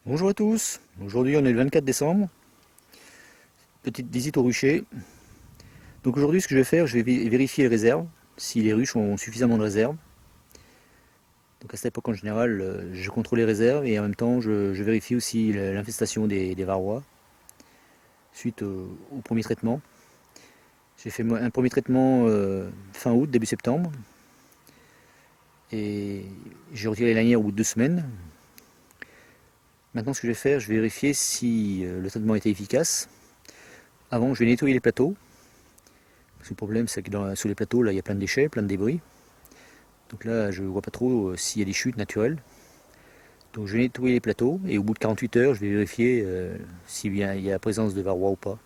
Bonjour à tous, aujourd'hui on est le 24 décembre, petite visite au rucher. Donc aujourd'hui ce que je vais faire, je vais vérifier les réserves, si les ruches ont suffisamment de réserves. Donc à cette époque en général, je contrôle les réserves et en même temps je vérifie aussi l'infestation des varrois suite au premier traitement. J'ai fait un premier traitement fin août, début septembre et j'ai retiré les lanières au bout de 2 semaines. Maintenant ce que je vais faire, je vais vérifier si le traitement était efficace. Avant je vais nettoyer les plateaux. Parce que le problème, c'est que sous les plateaux, là, il y a plein de déchets, plein de débris. Donc là, je ne vois pas trop s'il y a des chutes naturelles. Donc je vais nettoyer les plateaux et au bout de 48 heures, je vais vérifier s'il y a la présence de varroa ou pas.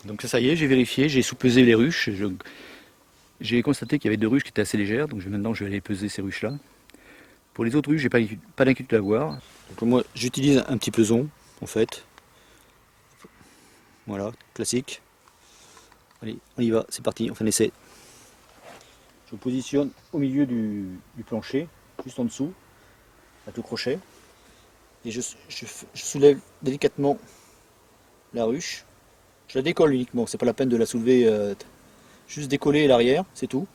Donc ça y est, j'ai vérifié, j'ai sous-pesé les ruches. J'ai constaté qu'il y avait 2 ruches qui étaient assez légères, donc maintenant je vais aller peser ces ruches-là. Pour les autres ruches, j'ai pas d'inquiétude à avoir. Donc moi, j'utilise un petit peson, en fait. Voilà, classique. Allez, on y va, c'est parti, on fait un essai. Je me positionne au milieu du plancher, juste en dessous, à tout crochet. Et je soulève délicatement la ruche. Je la décolle uniquement, c'est pas la peine de la soulever, juste décoller l'arrière, c'est tout.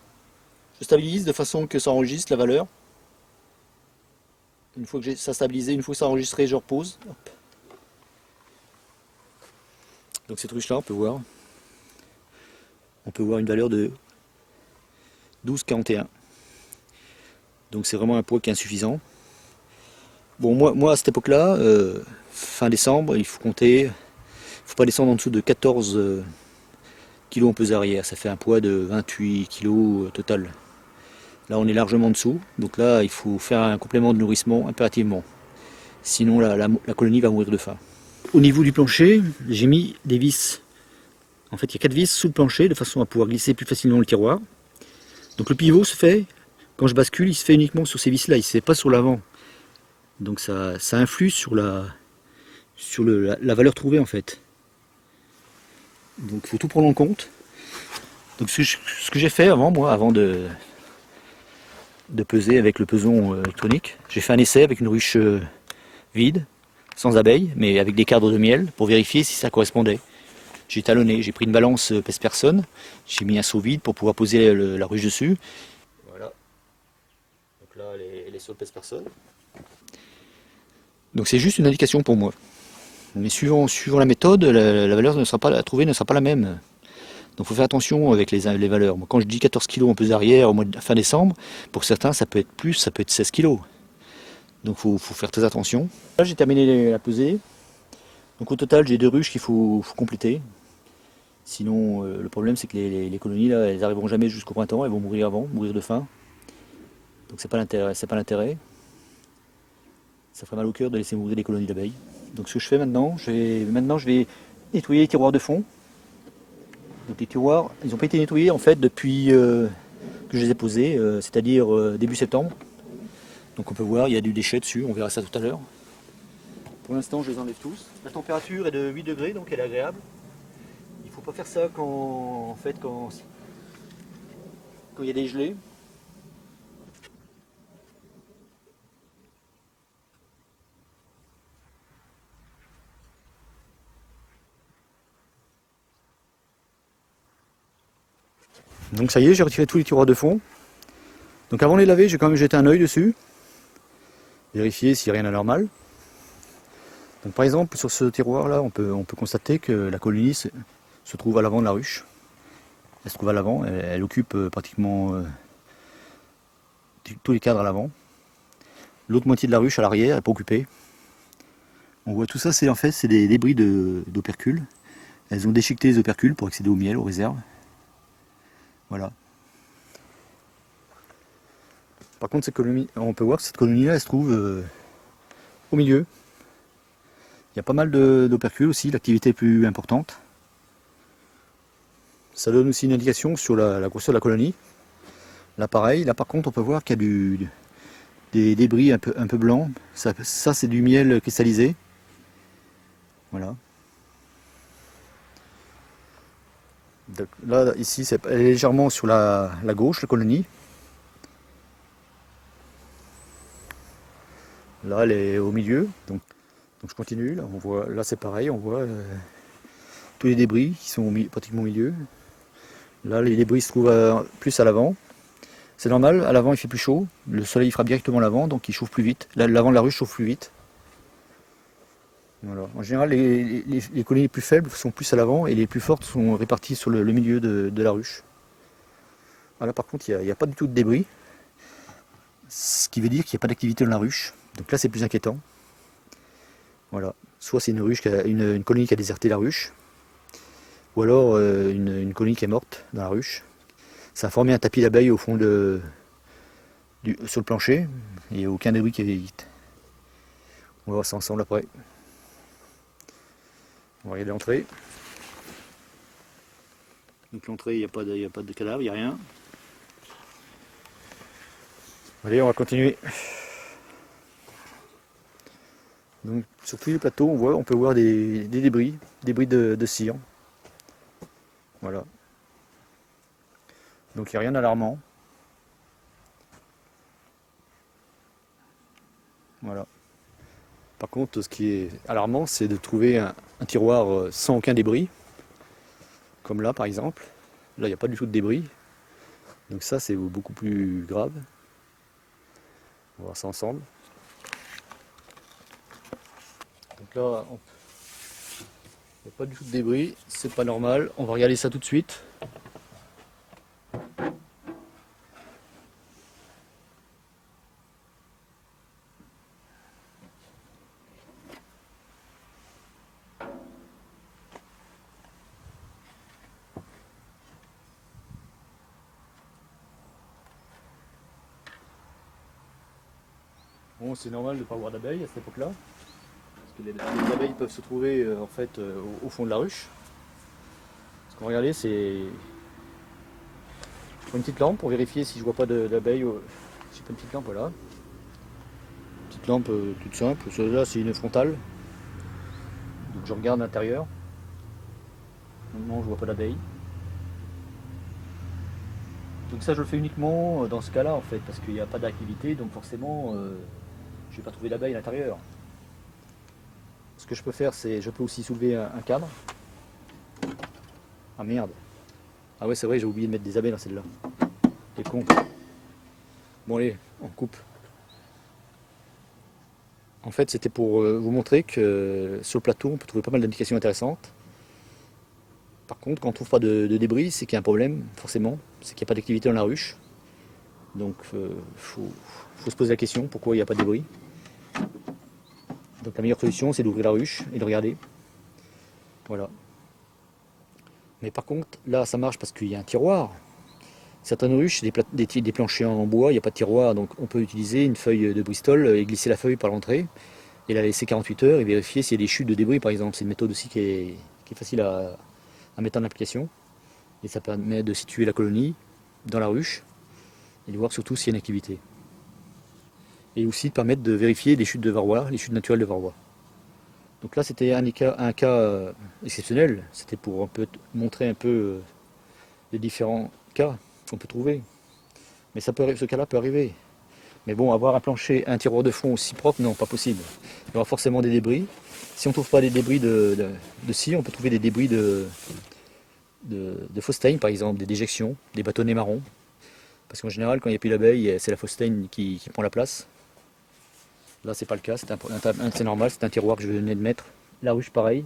Je stabilise de façon que ça enregistre la valeur. Une fois que ça stabilisé, une fois que ça enregistré, je repose. Hop. Donc cette ruche là, on peut voir une valeur de 12,41. Donc c'est vraiment un poids qui est insuffisant. Bon, moi à cette époque-là, fin décembre, il faut compter, il ne faut pas descendre en dessous de 14 kg en pesée arrière. Ça fait un poids de 28 kg total. Là, on est largement en dessous. Donc là, il faut faire un complément de nourrissement impérativement. Sinon, la colonie va mourir de faim. Au niveau du plancher, j'ai mis des vis. En fait, il y a 4 vis sous le plancher de façon à pouvoir glisser plus facilement le tiroir. Donc le pivot se fait, quand je bascule, il se fait uniquement sur ces vis-là, il ne se fait pas sur l'avant. Donc ça influe sur la valeur trouvée en fait. Donc il faut tout prendre en compte. Donc ce que j'ai fait avant de peser avec le peson électronique, j'ai fait un essai avec une ruche vide, sans abeilles, mais avec des cadres de miel, pour vérifier si ça correspondait. J'ai talonné, j'ai pris une balance pèse-personne, j'ai mis un seau vide pour pouvoir poser la ruche dessus. Voilà. Donc là, elle est sur le pèse-personne. Donc c'est juste une indication pour moi. Mais suivant la méthode, la valeur à trouver ne sera pas la même. Donc il faut faire attention avec les valeurs. Moi, quand je dis 14 kg en pesée arrière au mois de fin décembre, pour certains ça peut être plus, ça peut être 16 kg. Donc il faut faire très attention. Là j'ai terminé la pesée. Donc au total j'ai 2 ruches qu'il faut compléter. Sinon le problème c'est que les colonies là, elles n'arriveront jamais jusqu'au printemps, elles vont mourir avant, mourir de faim. Donc c'est pas l'intérêt. Ça ferait mal au cœur de laisser mourir des colonies d'abeilles. Donc ce que je fais maintenant, je vais nettoyer les tiroirs de fond. Donc les tiroirs, ils n'ont pas été nettoyés en fait depuis que je les ai posés, c'est-à-dire début septembre. Donc on peut voir, il y a du déchet dessus, on verra ça tout à l'heure. Pour l'instant, je les enlève tous. La température est de 8 degrés, donc elle est agréable. Il ne faut pas faire ça quand il y a des gelées. Donc ça y est, j'ai retiré tous les tiroirs de fond. Donc avant de les laver, j'ai quand même jeté un œil dessus. Vérifier s'il n'y a rien d'anormal. Donc par exemple, sur ce tiroir là, on peut constater que la colonie se trouve à l'avant de la ruche. Elle se trouve à l'avant, elle occupe pratiquement tous les cadres à l'avant. L'autre moitié de la ruche à l'arrière n'est pas occupée. On voit tout ça, c'est en fait c'est des débris d'opercules. Elles ont déchiqueté les opercules pour accéder au miel, aux réserves. Voilà. Par contre, on peut voir que cette colonie là elle se trouve au milieu. Il y a pas mal d'opercules aussi, l'activité est plus importante. Ça donne aussi une indication sur la grosseur de la colonie. Là pareil, là par contre on peut voir qu'il y a des débris un peu blancs. Ça c'est du miel cristallisé. Voilà. Donc, là ici elle est légèrement sur la gauche, la colonie. Là elle est au milieu. Donc je continue, là on voit, là c'est pareil, on voit tous les débris qui sont pratiquement au milieu. Là les débris se trouvent plus à l'avant. C'est normal, à l'avant il fait plus chaud, le soleil frappe directement l'avant, donc il chauffe plus vite. L'avant de la ruche chauffe plus vite. Voilà. En général, les colonies les plus faibles sont plus à l'avant et les plus fortes sont réparties sur le milieu de la ruche. Là par contre, il n'y a pas du tout de débris, ce qui veut dire qu'il n'y a pas d'activité dans la ruche. Donc là c'est plus inquiétant. Voilà. Soit c'est une colonie qui a déserté la ruche, ou alors une colonie qui est morte dans la ruche. Ça a formé un tapis d'abeilles au fond sur le plancher. Il n'y a aucun débris qui évite. On va voir ça ensemble après. On va regarder l'entrée. Donc l'entrée, il n'y a pas de cadavre, il n'y a rien. Allez, on va continuer. Donc sur tous les plateaux, on peut voir des débris de cire. Voilà. Donc il n'y a rien d'alarmant. Voilà. Par contre, ce qui est alarmant, c'est de trouver un tiroir sans aucun débris. Comme là, par exemple. Là, il n'y a pas du tout de débris. Donc ça, c'est beaucoup plus grave. On va voir ça ensemble. Donc là, il n'y a pas du tout de débris. C'est pas normal. On va regarder ça tout de suite. Bon, c'est normal de ne pas avoir d'abeilles à cette époque-là, parce que les abeilles peuvent se trouver en fait au fond de la ruche. Ce qu'on va regarder, c'est une petite lampe pour vérifier si je vois pas d'abeilles. J'ai pas une petite lampe, voilà. Petite lampe toute simple. Celle-là, c'est une frontale. Donc je regarde l'intérieur. Non, je vois pas d'abeilles. Donc ça, je le fais uniquement dans ce cas-là en fait, parce qu'il n'y a pas d'activité, donc forcément. Je ne vais pas trouver d'abeilles à l'intérieur. Ce que je peux faire, c'est je peux aussi soulever un cadre. Ah merde. Ah ouais, c'est vrai, j'ai oublié de mettre des abeilles dans celle-là. T'es con. Bon allez, on coupe. En fait, c'était pour vous montrer que sur le plateau, on peut trouver pas mal d'indications intéressantes. Par contre, quand on ne trouve pas de débris, c'est qu'il y a un problème, forcément. C'est qu'il n'y a pas d'activité dans la ruche. Donc, faut se poser la question, pourquoi il n'y a pas de débris. Donc la meilleure solution, c'est d'ouvrir la ruche et de regarder. Voilà. Mais par contre, là, ça marche parce qu'il y a un tiroir. Certaines ruches, des planchers en bois, il n'y a pas de tiroir, donc on peut utiliser une feuille de Bristol et glisser la feuille par l'entrée et la laisser 48 heures et vérifier s'il y a des chutes de débris, par exemple. C'est une méthode aussi qui est facile à mettre en application. Et ça permet de situer la colonie dans la ruche et de voir surtout s'il y a une activité. Et aussi de permettre de vérifier les chutes de varroa, les chutes naturelles de varroa. Donc là, c'était un cas exceptionnel. C'était pour montrer un peu les différents cas qu'on peut trouver. Mais ce cas-là peut arriver. Mais bon, avoir un plancher, un tiroir de fond aussi propre, non, pas possible. Il y aura forcément des débris. Si on ne trouve pas des débris de cire, on peut trouver des débris de Phosphine, par exemple, des déjections, des bâtonnets marrons. Parce qu'en général, quand il n'y a plus d'abeilles, c'est la Phosphine qui prend la place. Là, c'est pas le cas, c'est normal, c'est un tiroir que je venais de mettre. La ruche, pareil.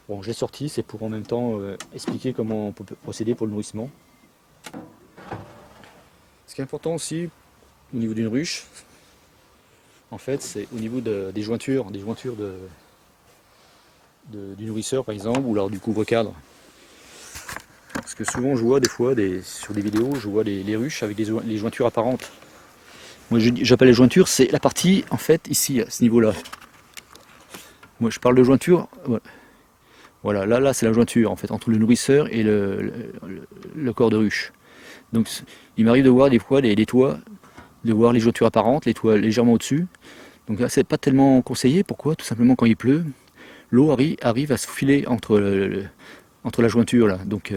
Bon, je l'ai sorti, c'est pour en même temps expliquer comment on peut procéder pour le nourrissement. Ce qui est important aussi, au niveau d'une ruche, en fait, c'est au niveau des jointures du nourrisseur, par exemple, ou alors du couvre-cadre. Parce que souvent je vois des fois sur des vidéos, je vois les ruches avec les jointures apparentes. Moi j'appelle les jointures, c'est la partie en fait ici, à ce niveau-là. Moi je parle de jointure, voilà, là c'est la jointure en fait, entre le nourrisseur et le corps de ruche. Donc il m'arrive de voir des fois les toits, de voir les jointures apparentes, les toits légèrement au-dessus. Donc là c'est pas tellement conseillé, pourquoi? Tout simplement quand il pleut, l'eau arrive à se faufiler entre la jointure là. Donc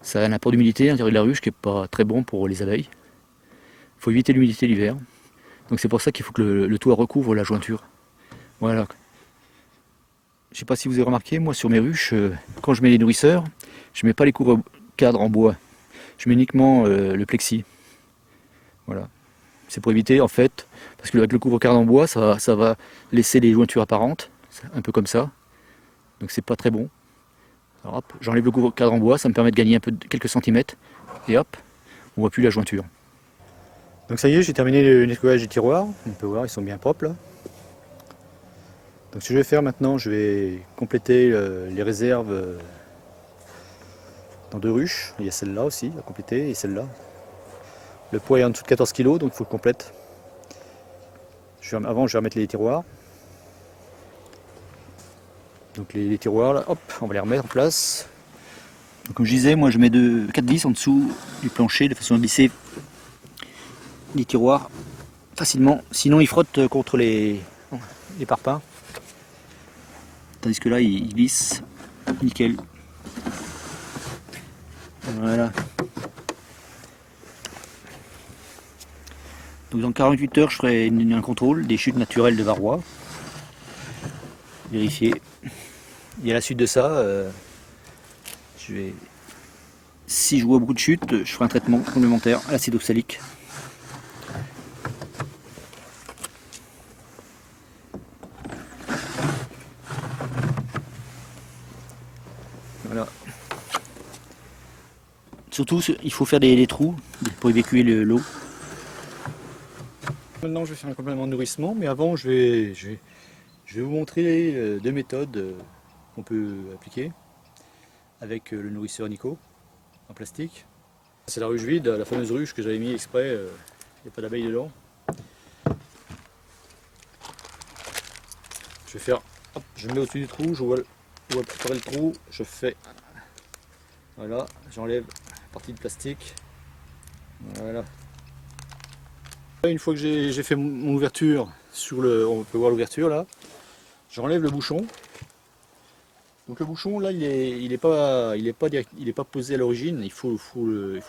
ça a un apport d'humidité à l'intérieur de la ruche qui n'est pas très bon pour les abeilles. Il faut éviter l'humidité l'hiver. Donc c'est pour ça qu'il faut que le toit recouvre la jointure. Voilà. Je ne sais pas si vous avez remarqué, moi sur mes ruches, quand je mets les nourrisseurs, je ne mets pas les couvre-cadres en bois. Je mets uniquement le plexi. Voilà. C'est pour éviter en fait, parce que avec le couvre-cadre en bois, ça va laisser les jointures apparentes, un peu comme ça. Donc c'est pas très bon. Alors hop, j'enlève le couvre-cadre en bois, ça me permet de gagner un peu quelques centimètres. Et hop, on voit plus la jointure. Donc ça y est, j'ai terminé le nettoyage des tiroirs. On peut voir, ils sont bien propres là. Donc ce que je vais faire maintenant, je vais compléter les réserves dans 2 ruches. Il y a celle-là aussi à compléter et celle-là. Le poids est en dessous de 14 kg, donc il faut le complète. Avant, je vais remettre les tiroirs. Donc les tiroirs, là, hop, on va les remettre en place. Donc, comme je disais, moi je mets 4 vis en dessous du plancher de façon à glisser les tiroirs facilement. Sinon, ils frottent contre les parpaings. Tandis que là, ils glissent nickel. Voilà. Donc dans 48 heures, je ferai un contrôle des chutes naturelles de varroa. Vérifier. Et à la suite de ça, si je vois beaucoup de chutes, je ferai un traitement complémentaire à l'acide oxalique. Voilà. Surtout, il faut faire des trous pour évacuer l'eau. Maintenant, je vais faire un complément de nourrissement, mais avant, je vais vous montrer 2 méthodes qu'on peut appliquer avec le nourrisseur Nico en plastique. C'est la ruche vide, la fameuse ruche que j'avais mis exprès, il n'y a pas d'abeilles dedans. Je vais faire, hop, je me mets au-dessus du trou, je vois préparer le trou, je fais, voilà, j'enlève la partie de plastique, voilà. Une fois que j'ai fait mon ouverture, on peut voir l'ouverture là, j'enlève le bouchon. Donc le bouchon là il est pas posé à l'origine, il faut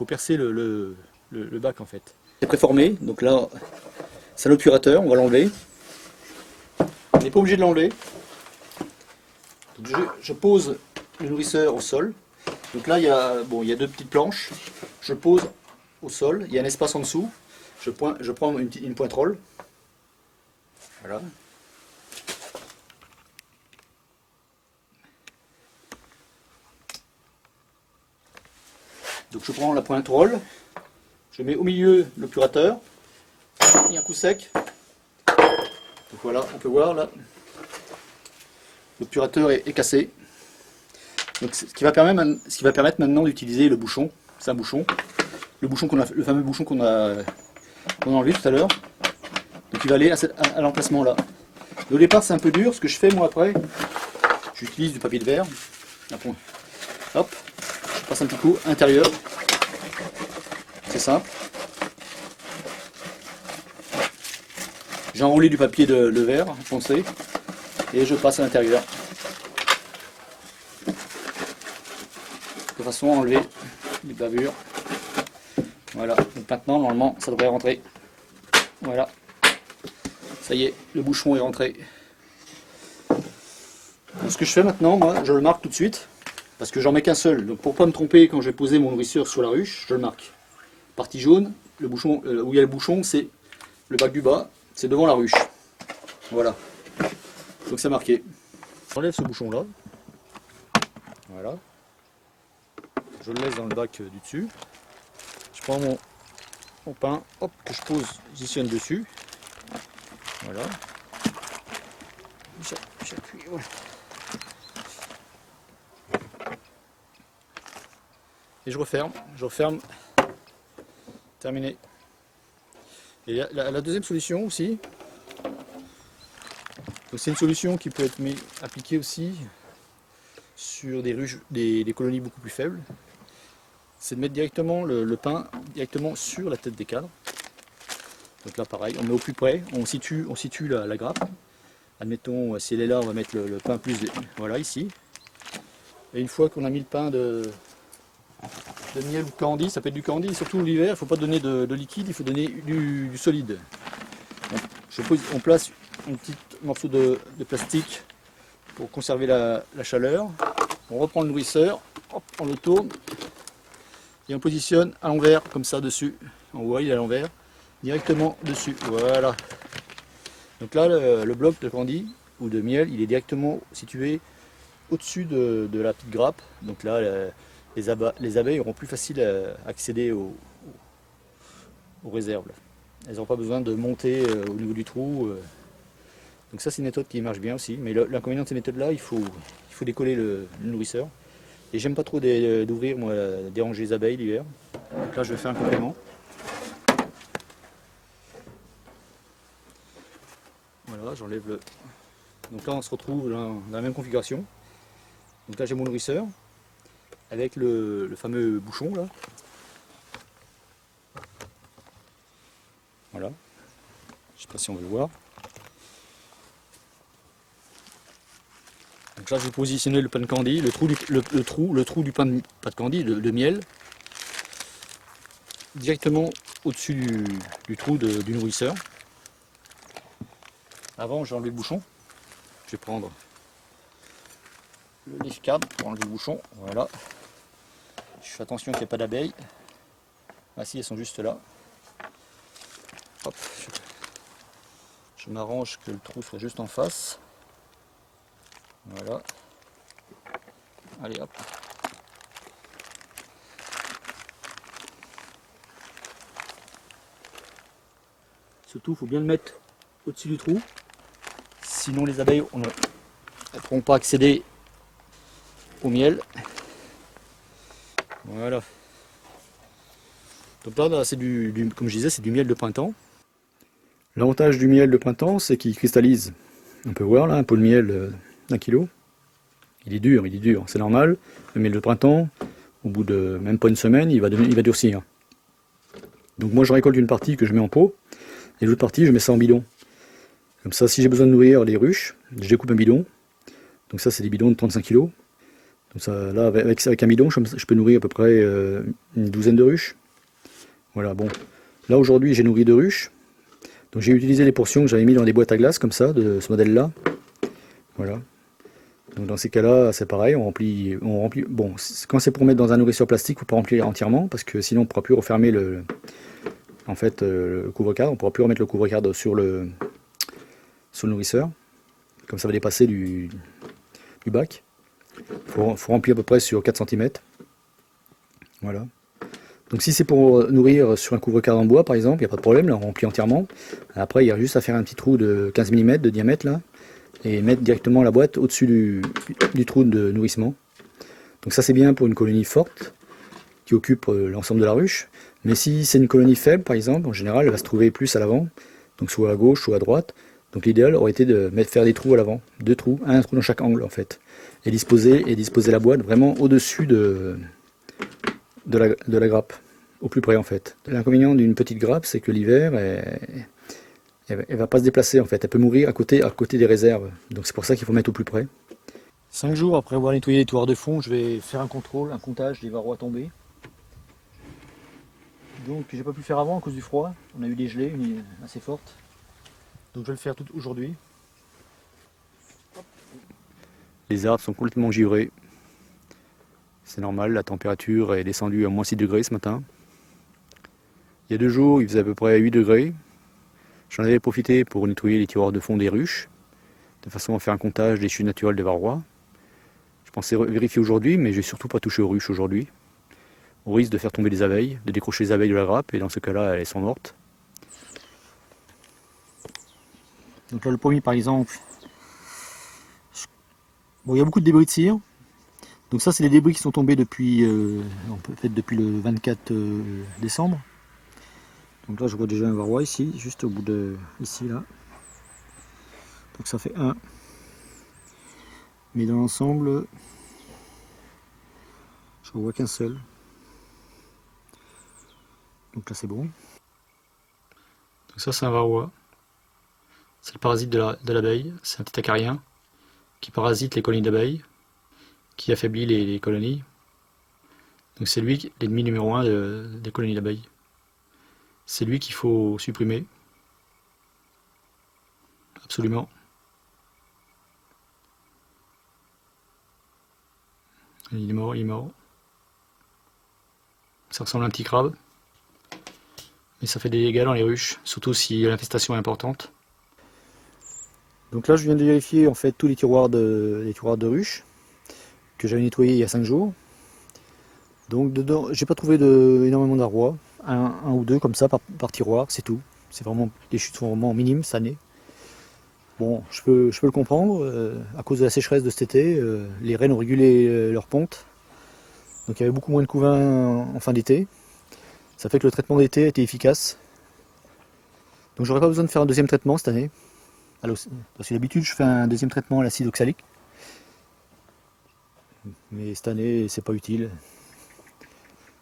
percer le bac en fait. C'est préformé, donc là c'est un obturateur, on va l'enlever. On n'est pas obligé de l'enlever. Je pose le nourrisseur au sol. Donc là il y a 2 petites planches. Je pose au sol, il y a un espace en dessous. Je prends une pointerole. Voilà. Donc je prends la pointerole, je mets au milieu l'obturateur, et un coup sec. Donc voilà, on peut voir là, l'obturateur est cassé. Donc ce qui va permettre maintenant d'utiliser le bouchon. C'est un bouchon, le fameux bouchon qu'on a enlevé tout à l'heure. Donc il va aller à l'emplacement là. Et au départ c'est un peu dur, ce que je fais moi après, j'utilise du papier de verre. Hop, je passe un petit coup intérieur. C'est simple. J'ai enroulé du papier de verre foncé et je passe à l'intérieur. De façon à enlever les bavures. Voilà, donc maintenant normalement ça devrait rentrer. Voilà. Ça y est, le bouchon est rentré. Donc, ce que je fais maintenant, moi, je le marque tout de suite. Parce que j'en mets qu'un seul. Donc pour ne pas me tromper quand je vais poser mon nourrisseur sur la ruche, je le marque. Partie jaune, le bouchon, où il y a le bouchon, c'est le bac du bas, c'est devant la ruche. Voilà. Donc c'est marqué. J'enlève ce bouchon là. Voilà. Je le laisse dans le bac du dessus. Je prends mon pain, hop, que je positionne dessus. Voilà. J'appuie, voilà. Et je referme. Terminé. Et la deuxième solution aussi, c'est une solution qui peut être appliquée aussi sur des ruches, des colonies beaucoup plus faibles. C'est de mettre directement le pain directement sur la tête des cadres. Donc là pareil, on met au plus près, on situe la grappe. Admettons, si elle est là, on va mettre le pain plus, voilà, ici. Et une fois qu'on a mis le pain de miel ou de candy, ça peut être du candy, surtout l'hiver, il ne faut pas donner de liquide, il faut donner du solide. On place un petit morceau de plastique pour conserver la chaleur. On reprend le nourrisseur, hop, on le tourne et on positionne à l'envers, comme ça, dessus. On voit, il est à l'envers, directement dessus, voilà. Donc là, le bloc de candy ou de miel, il est directement situé au-dessus de la petite grappe. Donc là, les abeilles auront plus facile à accéder aux réserves. Elles n'auront pas besoin de monter au niveau du trou. Donc ça, c'est une méthode qui marche bien aussi. Mais l'inconvénient de ces méthodes-là, il faut décoller le nourrisseur. Et j'aime pas trop d'ouvrir, moi, déranger les abeilles l'hiver. Donc là, je vais faire un complément. Voilà, j'enlève le... Donc là, on se retrouve dans la même configuration. Donc là, j'ai mon nourrisseur avec le fameux bouchon là. Voilà. Je sais pas si on veut le voir. Donc là, je vais positionner le pain de candy, le trou du pain pas de candy, de miel, directement au-dessus du trou du nourrisseur. Avant, j'ai enlevé le bouchon. Je vais prendre le leaf card pour enlever le bouchon. Voilà. Je fais attention qu'il n'y ait pas d'abeilles. Ah si, elles sont juste là. Hop. Je m'arrange que le trou soit juste en face. Voilà. Allez hop. Surtout, il faut bien le mettre au-dessus du trou. Sinon les abeilles ne pourront pas accéder au miel. Voilà. Donc là c'est comme je disais, c'est du miel de printemps. L'avantage du miel de printemps, c'est qu'il cristallise. On peut voir là un pot de miel d'1 kilo. Il est dur, c'est normal. Le miel de printemps, au bout de même pas une semaine, il va durcir. Donc moi je récolte une partie que je mets en pot, et l'autre partie je mets ça en bidon. Comme ça, si j'ai besoin de nourrir les ruches, je découpe un bidon. Donc ça, c'est des bidons de 35 kg. Donc ça, là, avec un bidon, je peux nourrir à peu près une douzaine de ruches. Voilà, bon. Là, aujourd'hui, j'ai nourri 2 ruches. Donc j'ai utilisé les portions que j'avais mis dans des boîtes à glace, comme ça, de ce modèle-là. Voilà. Donc dans ces cas-là, c'est pareil, on remplit. Bon, quand c'est pour mettre dans un nourrisseur plastique, il ne faut pas remplir entièrement, parce que sinon on ne pourra plus refermer le couvre-cadre. On ne pourra plus remettre le couvre-cadre sur le nourrisseur, comme ça va dépasser du bac. Faut remplir à peu près sur 4 cm. Voilà. Donc si c'est pour nourrir sur un couvre-cadre en bois par exemple, il n'y a pas de problème, là on remplit entièrement. Après il y a juste à faire un petit trou de 15 mm de diamètre là, et mettre directement la boîte au-dessus du trou de nourrissement. Donc ça c'est bien pour une colonie forte, qui occupe l'ensemble de la ruche. Mais si c'est une colonie faible par exemple, en général elle va se trouver plus à l'avant, donc soit à gauche, soit à droite. Donc l'idéal aurait été de faire des trous à l'avant, 2 trous, un trou dans chaque angle en fait, et disposer la boîte vraiment au-dessus de la grappe, au plus près en fait. L'inconvénient d'une petite grappe, c'est que l'hiver, elle va pas se déplacer en fait, elle peut mourir à côté des réserves, donc c'est pour ça qu'il faut mettre au plus près. 5 jours après avoir nettoyé les toirs de fond, je vais faire un contrôle, un comptage des varrois tombés. Donc j'ai pas pu le faire avant à cause du froid, on a eu des gelées assez fortes. Donc je vais le faire tout aujourd'hui. Les arbres sont complètement givrés. C'est normal, la température est descendue à moins 6 degrés ce matin. Il y a 2 jours, il faisait à peu près 8 degrés. J'en avais profité pour nettoyer les tiroirs de fond des ruches, de façon à faire un comptage des chutes naturelles des varrois. Je pensais vérifier aujourd'hui, mais je n'ai surtout pas touché aux ruches aujourd'hui. On risque de faire tomber les abeilles, de décrocher les abeilles de la grappe, et dans ce cas-là, elles sont mortes. Donc là, le premier par exemple, bon, il y a beaucoup de débris de cire. Donc ça, c'est les débris qui sont tombés depuis le 24 décembre. Donc là je vois déjà un varroa ici, juste au bout de ici là. Donc ça fait un. Mais dans l'ensemble, je ne vois qu'un seul. Donc là c'est bon. Donc ça c'est un varroa. C'est le parasite de l'abeille. C'est un petit acarien qui parasite les colonies d'abeilles, qui affaiblit les colonies. Donc c'est lui l'ennemi numéro 1 des colonies d'abeilles. C'est lui qu'il faut supprimer. Absolument. Il est mort, il est mort. Ça ressemble à un petit crabe. Mais ça fait des dégâts dans les ruches, surtout si l'infestation est importante. Donc là je viens de vérifier en fait tous les tiroirs de ruches que j'avais nettoyés il y a 5 jours. Donc dedans, j'ai pas trouvé énormément de varroa, un ou deux comme ça par tiroir, c'est tout. C'est vraiment, les chutes sont vraiment minimes cette année. Bon, je peux le comprendre, à cause de la sécheresse de cet été, les rennes ont régulé leur ponte. Donc il y avait beaucoup moins de couvains en fin d'été. Ça fait que le traitement d'été a été efficace. Donc j'aurais pas besoin de faire un deuxième traitement cette année. Parce que d'habitude je fais un deuxième traitement à l'acide oxalique. Mais cette année c'est pas utile.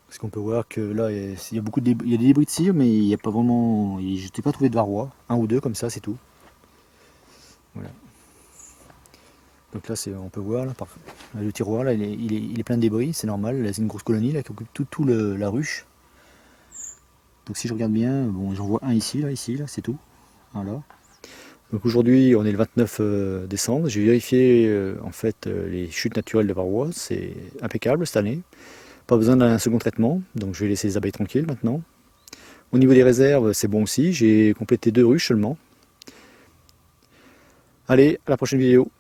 Parce qu'on peut voir que là il y a il y a des débris de cire, mais il n'y a pas vraiment. Je n'ai pas trouvé de varroa. Un ou deux comme ça, c'est tout. Voilà. Donc là on peut voir là, le tiroir là, il est plein de débris, c'est normal. Là c'est une grosse colonie là, qui occupe tout la ruche. Donc si je regarde bien, bon j'en vois un ici, là, c'est tout. Voilà. Donc aujourd'hui on est le 29 décembre. J'ai vérifié en fait les chutes naturelles de varroa, c'est impeccable cette année. Pas besoin d'un second traitement, donc je vais laisser les abeilles tranquilles maintenant. Au niveau des réserves, c'est bon aussi, j'ai complété 2 ruches seulement. Allez, à la prochaine vidéo.